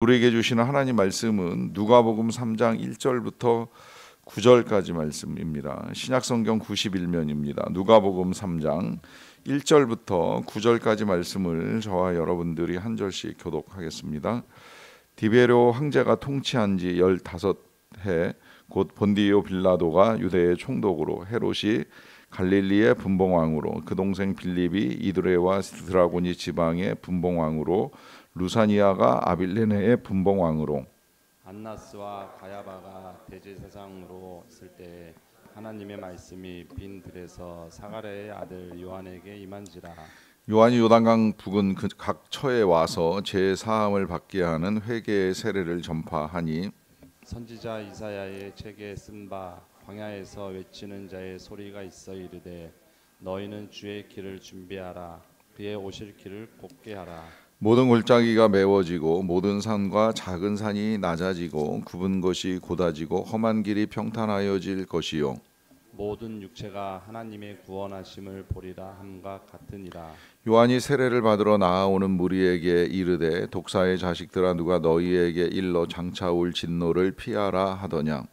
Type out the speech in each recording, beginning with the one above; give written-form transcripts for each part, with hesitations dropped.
우리에게 주시는 하나님 말씀은 누가복음 3장 1절부터 9절까지 말씀입니다. 신약성경 91면입니다. 누가복음 3장 1절부터 9절까지 말씀을 저와 여러분들이 한 절씩 교독하겠습니다. 디베료 황제가 통치한 지 15해 곧 본디오 빌라도가 유대의 총독으로, 헤롯이 갈릴리의 분봉왕으로, 그 동생 빌립이 이두레와 드라고니 지방의 분봉왕으로, 루사니아가 아빌레네의 분봉왕으로, 안나스와 가야바가 대제사장으로 있을 때 하나님의 말씀이 빈 들에서 사가랴의 아들 요한에게 임한지라. 요한이 요단강 북은 각 처에 와서 제 사함을 받게 하는 회개의 세례를 전파하니, 선지자 이사야의 책에 쓴 바 광야에서 외치는 자의 소리가 있어 이르되 너희는 주의 길을 준비하라, 그의 오실 길을 곱게 하라. 모든 골짜기가 메워지고 모든 산과 작은 산이 낮아지고 굽은 것이 곧아지고 험한 길이 평탄하여질 것이요, 모든 육체가 하나님의 구원하심을 보리라 함과 같으니라. 요한이 세례를 받으러 나아오는 무리에게 이르되 독사의 자식들아, 누가 너희에게 일러 장차 올 진노를 피하라 하더냐.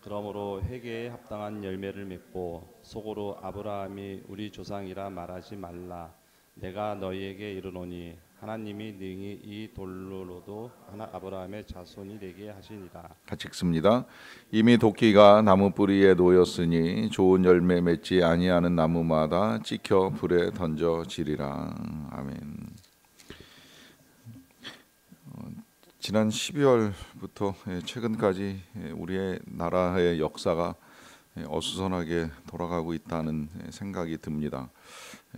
그러므로 회개에 합당한 열매를 맺고 속으로 아브라함이 우리 조상이라 말하지 말라. 내가 너희에게 이르노니 하나님이 능히 이 돌로로도 아브라함의 자손이 되게 하시니라. 같이 읽습니다. 이미 도끼가 나무 뿌리에 놓였으니 좋은 열매 맺지 아니하는 나무마다 찍혀 불에 던져지리라. 아멘. 지난 12월부터 최근까지 우리의 나라의 역사가 어수선하게 돌아가고 있다는 생각이 듭니다.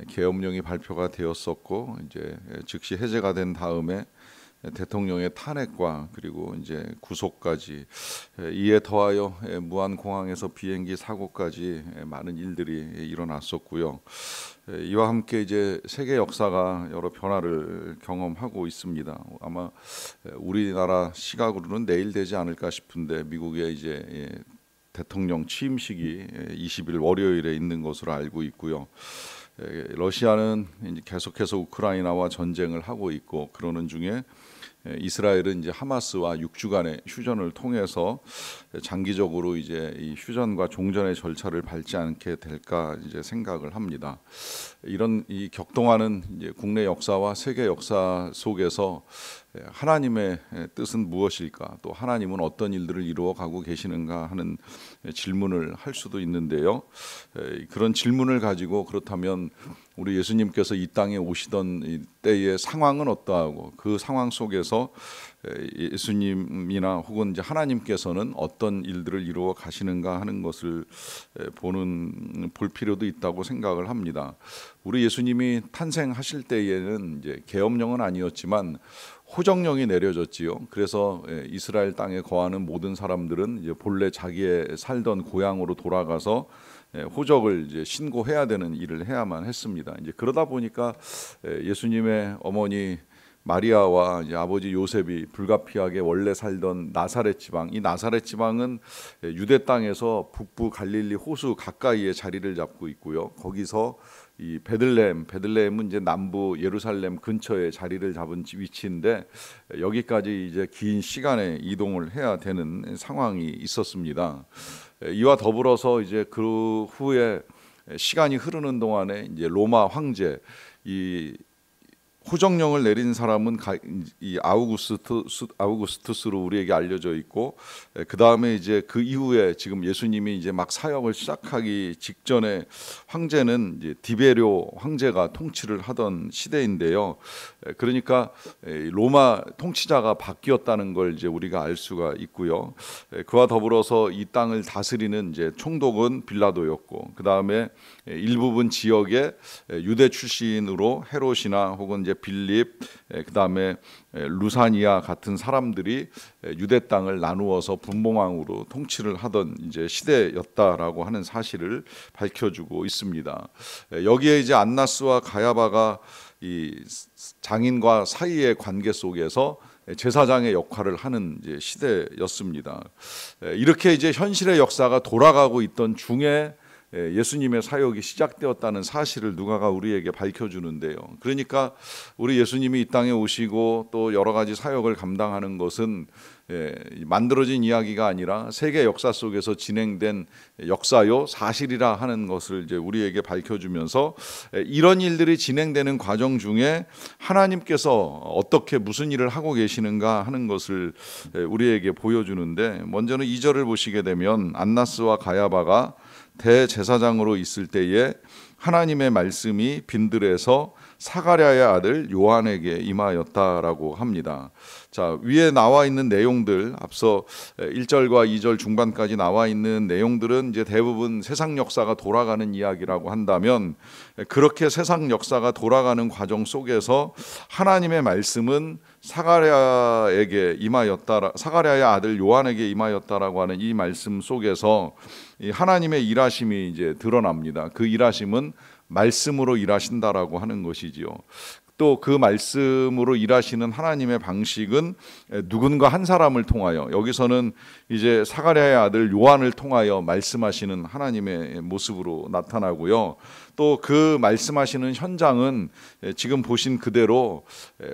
계엄령이 발표가 되었었고 이제 즉시 해제가 된 다음에 대통령의 탄핵과 그리고 이제 구속까지, 이에 더하여 무안공항에서 비행기 사고까지 많은 일들이 일어났었고요. 이와 함께 이제 세계 역사가 여러 변화를 경험하고 있습니다. 아마 우리나라 시각으로는 내일 되지 않을까 싶은데 미국의 이제 대통령 취임식이 20일 월요일에 있는 것으로 알고 있고요. 러시아는 이제 계속해서 우크라이나와 전쟁을 하고 있고, 그러는 중에 이스라엘은 이제 하마스와 6주간의 휴전을 통해서 장기적으로 이제 이 휴전과 종전의 절차를 밟지 않게 될까 이제 생각을 합니다. 이런 이 격동하는 이제 국내 역사와 세계 역사 속에서 하나님의 뜻은 무엇일까, 또 하나님은 어떤 일들을 이루어 가고 계시는가 하는 질문을 할 수도 있는데요. 그런 질문을 가지고 그렇다면 우리 예수님께서 이 땅에 오시던 때의 상황은 어떠하고, 그 상황 속에서 예수님이나 혹은 이제 하나님께서는 어떤 일들을 이루어 가시는가 하는 것을 볼 필요도 있다고 생각을 합니다. 우리 예수님이 탄생하실 때에는 이제 계엄령은 아니었지만 호정령이 내려졌지요. 그래서 이스라엘 땅에 거하는 모든 사람들은 이제 본래 자기의 살던 고향으로 돌아가서 호적을 이제 신고해야 되는 일을 해야만 했습니다. 이제 그러다 보니까 예수님의 어머니 마리아와 이제 아버지 요셉이 불가피하게 원래 살던 나사렛 지방, 이 나사렛 지방은 유대 땅에서 북부 갈릴리 호수 가까이에 자리를 잡고 있고요. 거기서 이 베들레헴은 이제 남부 예루살렘 근처에 자리를 잡은 위치인데, 여기까지 이제 긴 시간에 이동을 해야 되는 상황이 있었습니다. 이와 더불어서 이제 그 후에 시간이 흐르는 동안에 이제 로마 황제, 이 호정령을 내린 사람은 이 아우구스투스로 우리에게 알려져 있고, 그 다음에 이제 그 이후에 지금 예수님이 이제 막 사역을 시작하기 직전에 황제는 이제 디베료 황제가 통치를 하던 시대인데요. 그러니까 로마 통치자가 바뀌었다는 걸 이제 우리가 알 수가 있고요. 그와 더불어서 이 땅을 다스리는 이제 총독은 빌라도였고, 그 다음에 일부분 지역에 유대 출신으로 헤롯이나 혹은 이제 빌립, 그 다음에 루사니아 같은 사람들이 유대 땅을 나누어서 분봉왕으로 통치를 하던 이제 시대였다라고 하는 사실을 밝혀주고 있습니다. 여기에 이제 안나스와 가야바가 이 장인과 사이의 관계 속에서 제사장의 역할을 하는 이제 시대였습니다. 이렇게 이제 현실의 역사가 돌아가고 있던 중에 예수님의 사역이 시작되었다는 사실을 누가가 우리에게 밝혀주는데요. 그러니까 우리 예수님이 이 땅에 오시고 또 여러 가지 사역을 감당하는 것은 만들어진 이야기가 아니라 세계 역사 속에서 진행된 역사요 사실이라 하는 것을 이제 우리에게 밝혀주면서 이런 일들이 진행되는 과정 중에 하나님께서 어떻게 무슨 일을 하고 계시는가 하는 것을 우리에게 보여주는데, 먼저는 2절을 보시게 되면 안나스와 가야바가 대제사장으로 있을 때에 하나님의 말씀이 빈들에서 사가랴의 아들 요한에게 임하였다라고 합니다. 자, 위에 나와 있는 내용들, 앞서 1절과 2절 중반까지 나와 있는 내용들은 이제 대부분 세상 역사가 돌아가는 이야기라고 한다면, 그렇게 세상 역사가 돌아가는 과정 속에서 하나님의 말씀은 사가랴에게 임하였다, 사가랴의 아들 요한에게 임하였다라고 하는 이 말씀 속에서 이 하나님의 일하심이 이제 드러납니다. 그 일하심은 말씀으로 일하신다라고 하는 것이지요. 또 그 말씀으로 일하시는 하나님의 방식은 누군가 한 사람을 통하여, 여기서는 이제 사가랴의 아들 요한을 통하여 말씀하시는 하나님의 모습으로 나타나고요. 또 그 말씀하시는 현장은 지금 보신 그대로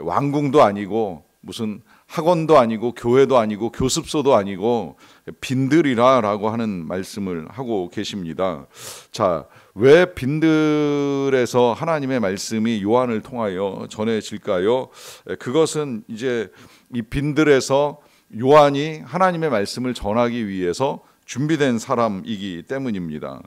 왕궁도 아니고 무슨 학원도 아니고 교회도 아니고 교습소도 아니고 빈들이라라고 하는 말씀을 하고 계십니다. 자, 왜 빈들에서 하나님의 말씀이 요한을 통하여 전해질까요? 그것은 이제 이 빈들에서 요한이 하나님의 말씀을 전하기 위해서 준비된 사람이기 때문입니다.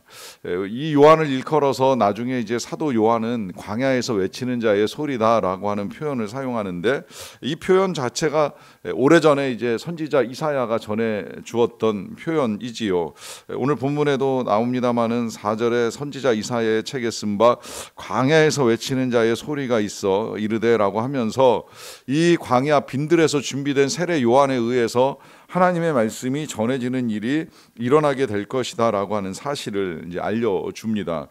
이 요한을 일컬어서 나중에 이제 사도 요한은 광야에서 외치는 자의 소리다라고 하는 표현을 사용하는데, 이 표현 자체가 오래전에 이제 선지자 이사야가 전해 주었던 표현이지요. 오늘 본문에도 나옵니다마는 4절에 선지자 이사야의 책에 쓴 바 광야에서 외치는 자의 소리가 있어 이르되라고 하면서 이 광야 빈들에서 준비된 세례 요한에 의해서 하나님의 말씀이 전해지는 일이 일어나게 될 것이다라고 하는 사실을 이제 알려줍니다.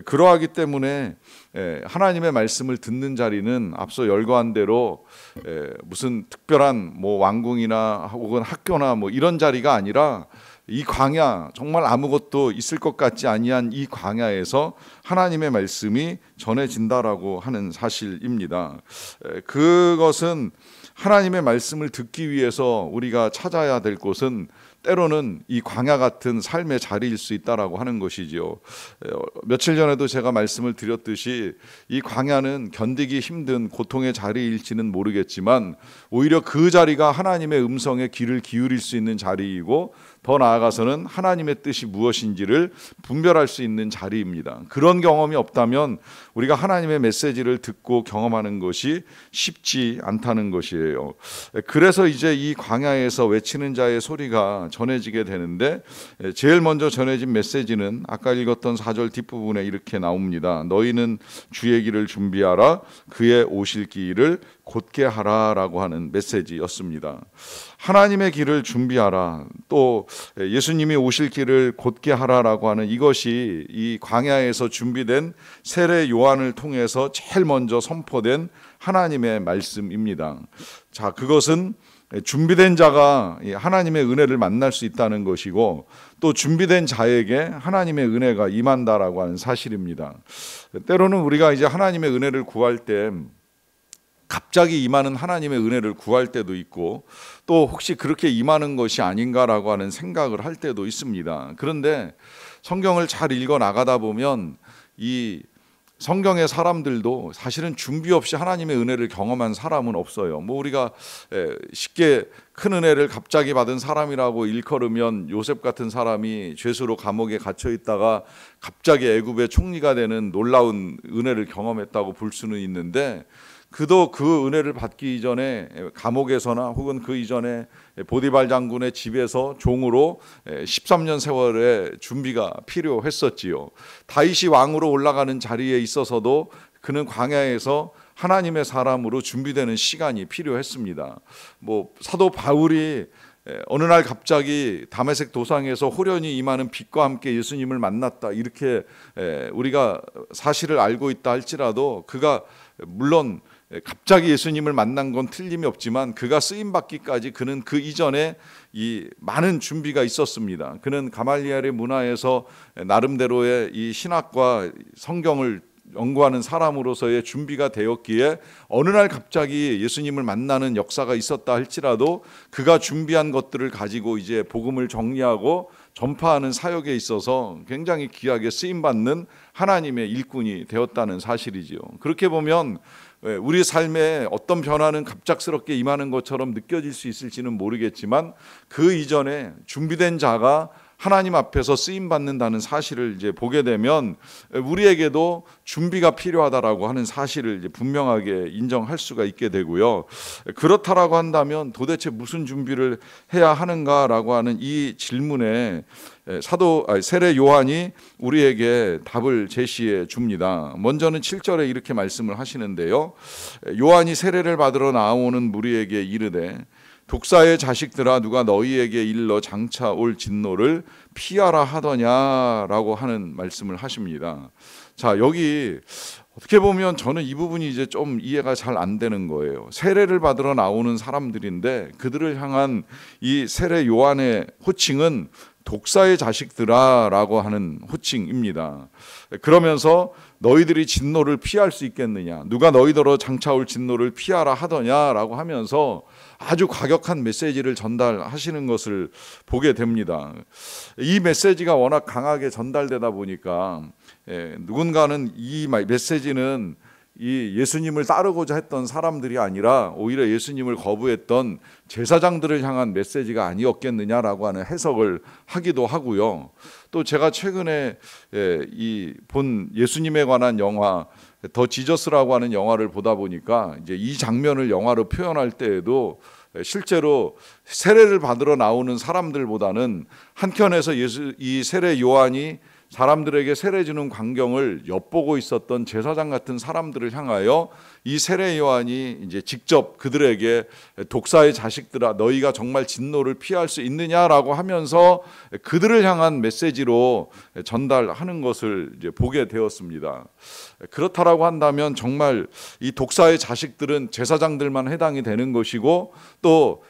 그러하기 때문에 하나님의 말씀을 듣는 자리는 앞서 열거한 대로 무슨 특별한 뭐 왕궁이나 혹은 학교나 뭐 이런 자리가 아니라 이 광야, 정말 아무것도 있을 것 같지 아니한 이 광야에서 하나님의 말씀이 전해진다라고 하는 사실입니다. 그것은 하나님의 말씀을 듣기 위해서 우리가 찾아야 될 곳은 때로는 이 광야 같은 삶의 자리일 수 있다라고 하는 것이지요. 며칠 전에도 제가 말씀을 드렸듯이 이 광야는 견디기 힘든 고통의 자리일지는 모르겠지만 오히려 그 자리가 하나님의 음성에 귀를 기울일 수 있는 자리이고, 더 나아가서는 하나님의 뜻이 무엇인지를 분별할 수 있는 자리입니다. 그런 경험이 없다면 우리가 하나님의 메시지를 듣고 경험하는 것이 쉽지 않다는 것이에요. 그래서 이제 이 광야에서 외치는 자의 소리가 전해지게 되는데, 제일 먼저 전해진 메시지는 아까 읽었던 4절 뒷부분에 이렇게 나옵니다. 너희는 주의 길을 준비하라, 그의 오실 길을 곧게 하라라고 하는 메시지였습니다. 하나님의 길을 준비하라, 또 예수님이 오실 길을 곧게 하라라고 하는 이것이 이 광야에서 준비된 세례 요한을 통해서 제일 먼저 선포된 하나님의 말씀입니다. 자, 그것은 준비된 자가 하나님의 은혜를 만날 수 있다는 것이고, 또 준비된 자에게 하나님의 은혜가 임한다라고 하는 사실입니다. 때로는 우리가 이제 하나님의 은혜를 구할 때 갑자기 임하는 하나님의 은혜를 구할 때도 있고, 또 혹시 그렇게 임하는 것이 아닌가라고 하는 생각을 할 때도 있습니다. 그런데 성경을 잘 읽어 나가다 보면 이 성경의 사람들도 사실은 준비 없이 하나님의 은혜를 경험한 사람은 없어요. 뭐 우리가 쉽게 큰 은혜를 갑자기 받은 사람이라고 일컬으면 요셉 같은 사람이 죄수로 감옥에 갇혀 있다가 갑자기 애굽의 총리가 되는 놀라운 은혜를 경험했다고 볼 수는 있는데, 그도 그 은혜를 받기 이전에 감옥에서나 혹은 그 이전에 보디발 장군의 집에서 종으로 13년 세월의 준비가 필요했었지요. 다윗이 왕으로 올라가는 자리에 있어서도 그는 광야에서 하나님의 사람으로 준비되는 시간이 필요했습니다. 뭐 사도 바울이 어느 날 갑자기 다메섹 도상에서 호련히 임하는 빛과 함께 예수님을 만났다, 이렇게 우리가 사실을 알고 있다 할지라도 그가 물론 갑자기 예수님을 만난 건 틀림이 없지만 그가 쓰임 받기까지 그는 그 이전에 이 많은 준비가 있었습니다. 그는 가말리엘의 문화에서 나름대로의 이 신학과 성경을 연구하는 사람으로서의 준비가 되었기에 어느 날 갑자기 예수님을 만나는 역사가 있었다 할지라도 그가 준비한 것들을 가지고 이제 복음을 정리하고 전파하는 사역에 있어서 굉장히 귀하게 쓰임받는 하나님의 일꾼이 되었다는 사실이지요. 그렇게 보면 우리 삶에 어떤 변화는 갑작스럽게 임하는 것처럼 느껴질 수 있을지는 모르겠지만 그 이전에 준비된 자가 하나님 앞에서 쓰임 받는다는 사실을 이제 보게 되면 우리에게도 준비가 필요하다라고 하는 사실을 이제 분명하게 인정할 수가 있게 되고요. 그렇다라고 한다면 도대체 무슨 준비를 해야 하는가라고 하는 이 질문에 세례 요한이 우리에게 답을 제시해 줍니다. 먼저는 7절에 이렇게 말씀을 하시는데요. 요한이 세례를 받으러 나오는 무리에게 이르되 독사의 자식들아 누가 너희에게 일러 장차 올 진노를 피하라 하더냐라고 하는 말씀을 하십니다. 자, 여기 어떻게 보면 저는 이 부분이 이제 좀 이해가 잘 안 되는 거예요. 세례를 받으러 나오는 사람들인데 그들을 향한 이 세례 요한의 호칭은 독사의 자식들아라고 하는 호칭입니다. 그러면서 너희들이 진노를 피할 수 있겠느냐, 누가 너희더러 장차 올 진노를 피하라 하더냐라고 하면서 아주 과격한 메시지를 전달하시는 것을 보게 됩니다. 이 메시지가 워낙 강하게 전달되다 보니까 누군가는 이 메시지는 이 예수님을 따르고자 했던 사람들이 아니라 오히려 예수님을 거부했던 제사장들을 향한 메시지가 아니었겠느냐라고 하는 해석을 하기도 하고요. 또 제가 최근에 본 예수님에 관한 영화 더 지저스라고 하는 영화를 보다 보니까 이제 이 장면을 영화로 표현할 때에도 실제로 세례를 받으러 나오는 사람들보다는 한켠에서 이 세례 요한이 사람들에게 세례 주는 광경을 엿보고 있었던 제사장 같은 사람들을 향하여 이 세례 요한이 이제 직접 그들에게 독사의 자식들아 너희가 정말 진노를 피할 수 있느냐라고 하면서 그들을 향한 메시지로 전달하는 것을 이제 보게 되었습니다. 그렇다라고 한다면 정말 이 독사의 자식들은 제사장들만 해당이 되는 것이고 또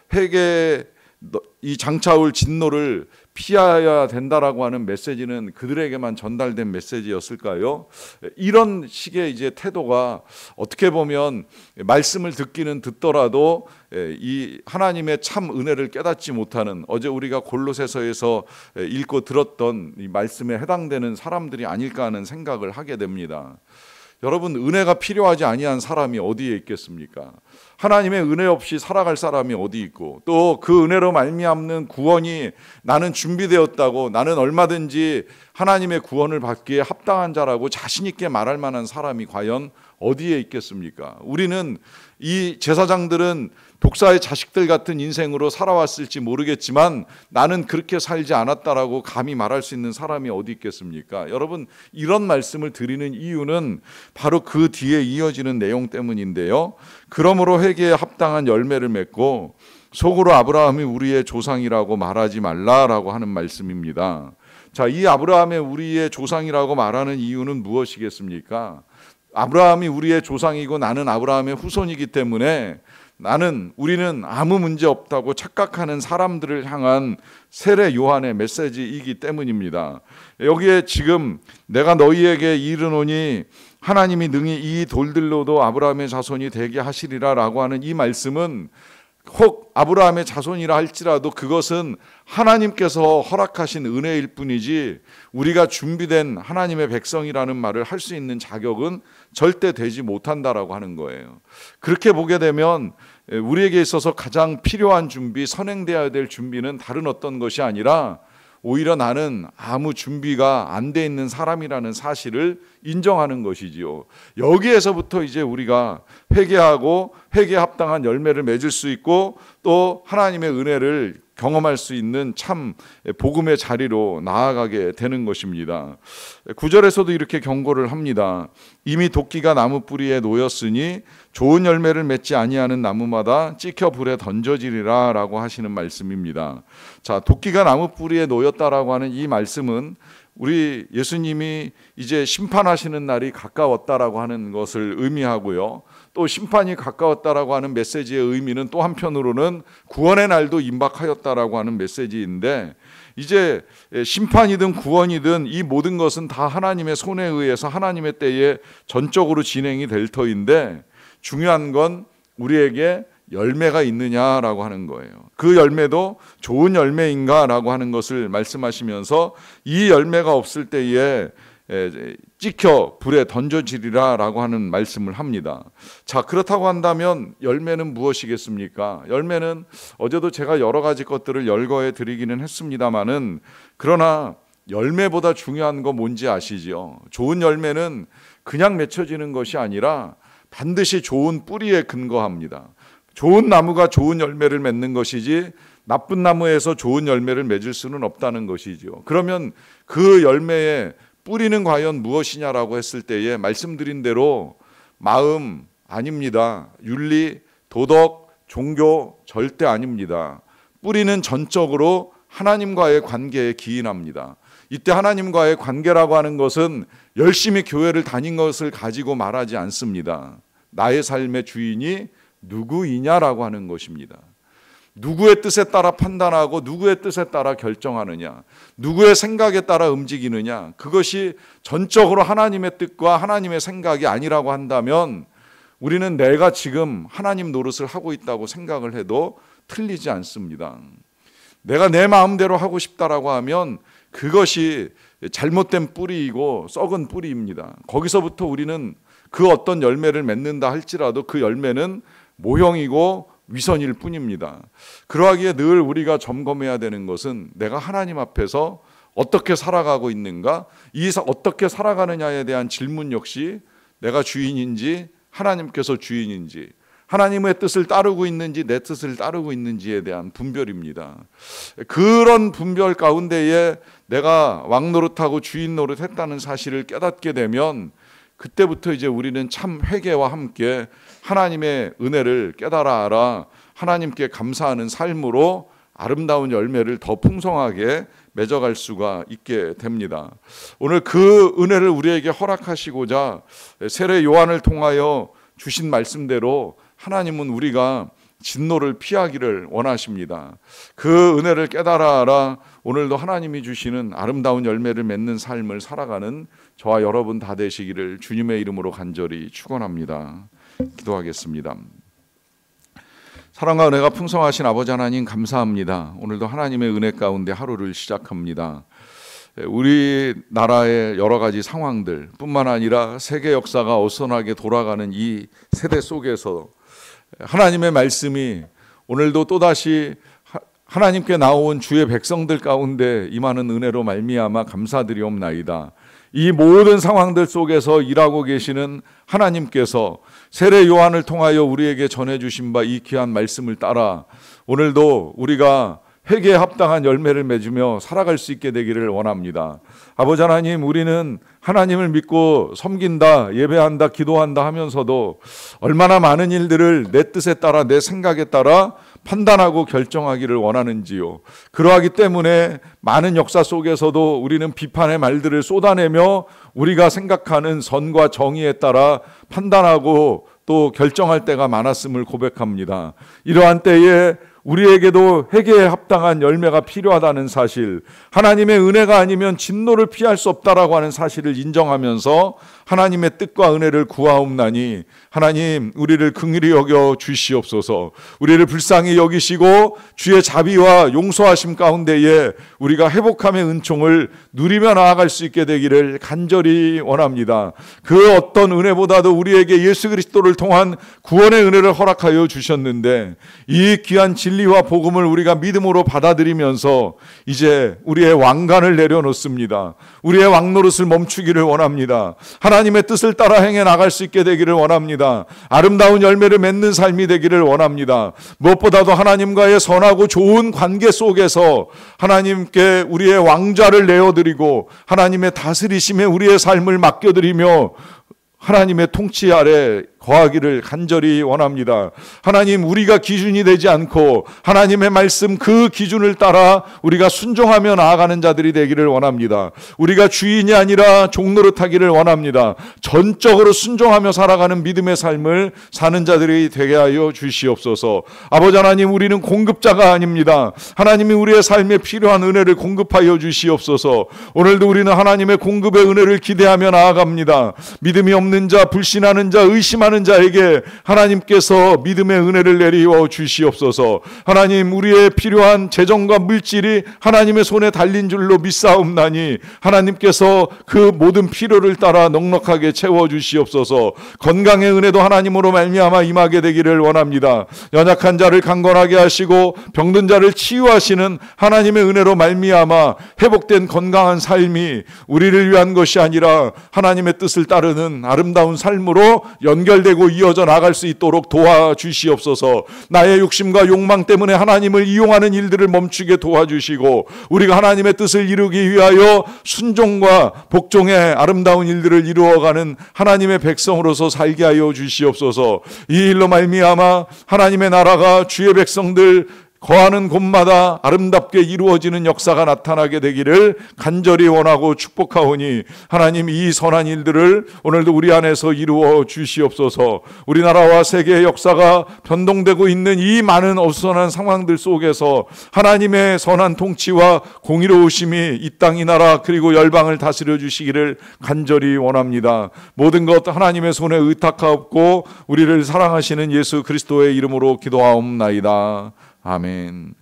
이 장차 올 진노를 피해야 된다라고 하는 메시지는 그들에게만 전달된 메시지였을까요? 이런 식의 이제 태도가 어떻게 보면 말씀을 듣기는 듣더라도 이 하나님의 참 은혜를 깨닫지 못하는 어제 우리가 골로새서에서 읽고 들었던 이 말씀에 해당되는 사람들이 아닐까 하는 생각을 하게 됩니다. 여러분, 은혜가 필요하지 아니한 사람이 어디에 있겠습니까? 하나님의 은혜 없이 살아갈 사람이 어디 있고 또 그 은혜로 말미암는 구원이 나는 준비되었다고 나는 얼마든지 하나님의 구원을 받기에 합당한 자라고 자신 있게 말할 만한 사람이 과연 어디에 있겠습니까? 우리는 이 제사장들은 독사의 자식들 같은 인생으로 살아왔을지 모르겠지만 나는 그렇게 살지 않았다라고 감히 말할 수 있는 사람이 어디 있겠습니까? 여러분, 이런 말씀을 드리는 이유는 바로 그 뒤에 이어지는 내용 때문인데요. 그러므로 회개에 합당한 열매를 맺고 속으로 아브라함이 우리의 조상이라고 말하지 말라라고 하는 말씀입니다. 자, 이 아브라함의 우리의 조상이라고 말하는 이유는 무엇이겠습니까? 아브라함이 우리의 조상이고 나는 아브라함의 후손이기 때문에 우리는 아무 문제 없다고 착각하는 사람들을 향한 세례 요한의 메시지이기 때문입니다. 여기에 지금 내가 너희에게 이르노니 하나님이 능히 이 돌들로도 아브라함의 자손이 되게 하시리라라고 하는 이 말씀은 혹 아브라함의 자손이라 할지라도 그것은 하나님께서 허락하신 은혜일 뿐이지 우리가 준비된 하나님의 백성이라는 말을 할 수 있는 자격은 절대 되지 못한다라고 하는 거예요. 그렇게 보게 되면 우리에게 있어서 가장 필요한 준비, 선행되어야 될 준비는 다른 어떤 것이 아니라 오히려 나는 아무 준비가 안 돼 있는 사람이라는 사실을 인정하는 것이지요. 여기에서부터 이제 우리가 회개하고 회개에 합당한 열매를 맺을 수 있고 또 하나님의 은혜를 경험할 수 있는 참 복음의 자리로 나아가게 되는 것입니다. 9절에서도 이렇게 경고를 합니다. 이미 도끼가 나무 뿌리에 놓였으니 좋은 열매를 맺지 아니하는 나무마다 찍혀 불에 던져지리라 라고 하시는 말씀입니다. 자, 도끼가 나무 뿌리에 놓였다라고 하는 이 말씀은 우리 예수님이 이제 심판하시는 날이 가까웠다라고 하는 것을 의미하고요. 또 심판이 가까웠다라고 하는 메시지의 의미는 또 한편으로는 구원의 날도 임박하였다라고 하는 메시지인데, 이제 심판이든 구원이든 이 모든 것은 다 하나님의 손에 의해서 하나님의 때에 전적으로 진행이 될 터인데, 중요한 건 우리에게 열매가 있느냐라고 하는 거예요. 그 열매도 좋은 열매인가라고 하는 것을 말씀하시면서 이 열매가 없을 때에 찍혀 불에 던져지리라 라고 하는 말씀을 합니다. 자, 그렇다고 한다면 열매는 무엇이겠습니까? 열매는 어제도 제가 여러 가지 것들을 열거해 드리기는 했습니다마는, 그러나 열매보다 중요한 거 뭔지 아시죠? 좋은 열매는 그냥 맺혀지는 것이 아니라 반드시 좋은 뿌리에 근거합니다. 좋은 나무가 좋은 열매를 맺는 것이지 나쁜 나무에서 좋은 열매를 맺을 수는 없다는 것이죠. 그러면 그 열매의 뿌리는 과연 무엇이냐라고 했을 때에 말씀드린 대로 마음 아닙니다. 윤리, 도덕, 종교 절대 아닙니다. 뿌리는 전적으로 하나님과의 관계에 기인합니다. 이때 하나님과의 관계라고 하는 것은 열심히 교회를 다닌 것을 가지고 말하지 않습니다. 나의 삶의 주인이 누구이냐라고 하는 것입니다. 누구의 뜻에 따라 판단하고 누구의 뜻에 따라 결정하느냐, 누구의 생각에 따라 움직이느냐, 그것이 전적으로 하나님의 뜻과 하나님의 생각이 아니라고 한다면 우리는 내가 지금 하나님 노릇을 하고 있다고 생각을 해도 틀리지 않습니다. 내가 내 마음대로 하고 싶다라고 하면 그것이 잘못된 뿌리이고 썩은 뿌리입니다. 거기서부터 우리는 그 어떤 열매를 맺는다 할지라도 그 열매는 모형이고 위선일 뿐입니다. 그러하기에 늘 우리가 점검해야 되는 것은 내가 하나님 앞에서 어떻게 살아가고 있는가, 이 어떻게 살아가느냐에 대한 질문 역시 내가 주인인지 하나님께서 주인인지, 하나님의 뜻을 따르고 있는지 내 뜻을 따르고 있는지에 대한 분별입니다. 그런 분별 가운데에 내가 왕 노릇하고 주인 노릇했다는 사실을 깨닫게 되면 그때부터 이제 우리는 참 회개와 함께 하나님의 은혜를 깨달아 알아 하나님께 감사하는 삶으로 아름다운 열매를 더 풍성하게 맺어갈 수가 있게 됩니다. 오늘 그 은혜를 우리에게 허락하시고자 세례 요한을 통하여 주신 말씀대로 하나님은 우리가 진노를 피하기를 원하십니다. 그 은혜를 깨달아 알아 오늘도 하나님이 주시는 아름다운 열매를 맺는 삶을 살아가는 저와 여러분 다 되시기를 주님의 이름으로 간절히 축원합니다. 기도하겠습니다. 사랑과 은혜가 풍성하신 아버지 하나님 감사합니다. 오늘도 하나님의 은혜 가운데 하루를 시작합니다. 우리나라의 여러 가지 상황들 뿐만 아니라 세계 역사가 어수선하게 돌아가는 이 세대 속에서 하나님의 말씀이 오늘도 또다시 하나님께 나온 주의 백성들 가운데 임하는 은혜로 말미암아 감사드리옵나이다. 이 모든 상황들 속에서 일하고 계시는 하나님께서 세례 요한을 통하여 우리에게 전해주신 바 이 귀한 말씀을 따라 오늘도 우리가 회개에 합당한 열매를 맺으며 살아갈 수 있게 되기를 원합니다. 아버지 하나님, 우리는 하나님을 믿고 섬긴다, 예배한다, 기도한다 하면서도 얼마나 많은 일들을 내 뜻에 따라 내 생각에 따라 판단하고 결정하기를 원하는지요. 그러하기 때문에 많은 역사 속에서도 우리는 비판의 말들을 쏟아내며 우리가 생각하는 선과 정의에 따라 판단하고 또 결정할 때가 많았음을 고백합니다. 이러한 때에 우리에게도 회개에 합당한 열매가 필요하다는 사실, 하나님의 은혜가 아니면 진노를 피할 수 없다라고 하는 사실을 인정하면서 하나님의 뜻과 은혜를 구하옵나니 하나님, 우리를 긍휼히 여겨 주시옵소서. 우리를 불쌍히 여기시고 주의 자비와 용서하심 가운데에 우리가 회복함의 은총을 누리며 나아갈 수 있게 되기를 간절히 원합니다. 그 어떤 은혜보다도 우리에게 예수 그리스도를 통한 구원의 은혜를 허락하여 주셨는데 이 귀한 진리와 복음을 우리가 믿음으로 받아들이면서 이제 우리의 왕관을 내려놓습니다. 우리의 왕노릇을 멈추기를 원합니다. 하나님의 뜻을 따라 행해 나갈 수 있게 되기를 원합니다. 아름다운 열매를 맺는 삶이 되기를 원합니다. 무엇보다도 하나님과의 선하고 좋은 관계 속에서 하나님께 우리의 왕좌를 내어드리고 하나님의 다스리심에 우리의 삶을 맡겨드리며 하나님의 통치 아래 거하기를 간절히 원합니다. 하나님, 우리가 기준이 되지 않고 하나님의 말씀 그 기준을 따라 우리가 순종하며 나아가는 자들이 되기를 원합니다. 우리가 주인이 아니라 종노릇하기를 원합니다. 전적으로 순종하며 살아가는 믿음의 삶을 사는 자들이 되게 하여 주시옵소서. 아버지 하나님, 우리는 공급자가 아닙니다. 하나님이 우리의 삶에 필요한 은혜를 공급하여 주시옵소서. 오늘도 우리는 하나님의 공급의 은혜를 기대하며 나아갑니다. 믿음이 없는 자, 불신하는 자, 의심하는 자에게 하나님께서 믿음의 은혜를 내리워 주시옵소서. 하나님, 우리의 필요한 재정과 물질이 하나님의 손에 달린 줄로 믿사옵나니 하나님께서 그 모든 필요를 따라 넉넉하게 채워 주시옵소서. 건강의 은혜도 하나님으로 말미암아 임하게 되기를 원합니다. 연약한 자를 강건하게 하시고 병든 자를 치유하시는 하나님의 은혜로 말미암아 회복된 건강한 삶이 우리를 위한 것이 아니라 하나님의 뜻을 따르는 아름다운 삶으로 연결되고 이어져 나갈 수 있도록 도와주시옵소서. 나의 욕심과 욕망 때문에 하나님을 이용하는 일들을 멈추게 도와주시고 우리가 하나님의 뜻을 이루기 위하여 순종과 복종의 아름다운 일들을 이루어가는 하나님의 백성으로서 살게 하여 주시옵소서. 이 일로 말미암아 하나님의 나라가 주의 백성들 거하는 곳마다 아름답게 이루어지는 역사가 나타나게 되기를 간절히 원하고 축복하오니 하나님, 이 선한 일들을 오늘도 우리 안에서 이루어 주시옵소서. 우리나라와 세계의 역사가 변동되고 있는 이 많은 어수선한 상황들 속에서 하나님의 선한 통치와 공의로우심이 이 땅, 이 나라 그리고 열방을 다스려 주시기를 간절히 원합니다. 모든 것 하나님의 손에 의탁하옵고 우리를 사랑하시는 예수 그리스도의 이름으로 기도하옵나이다. 아멘.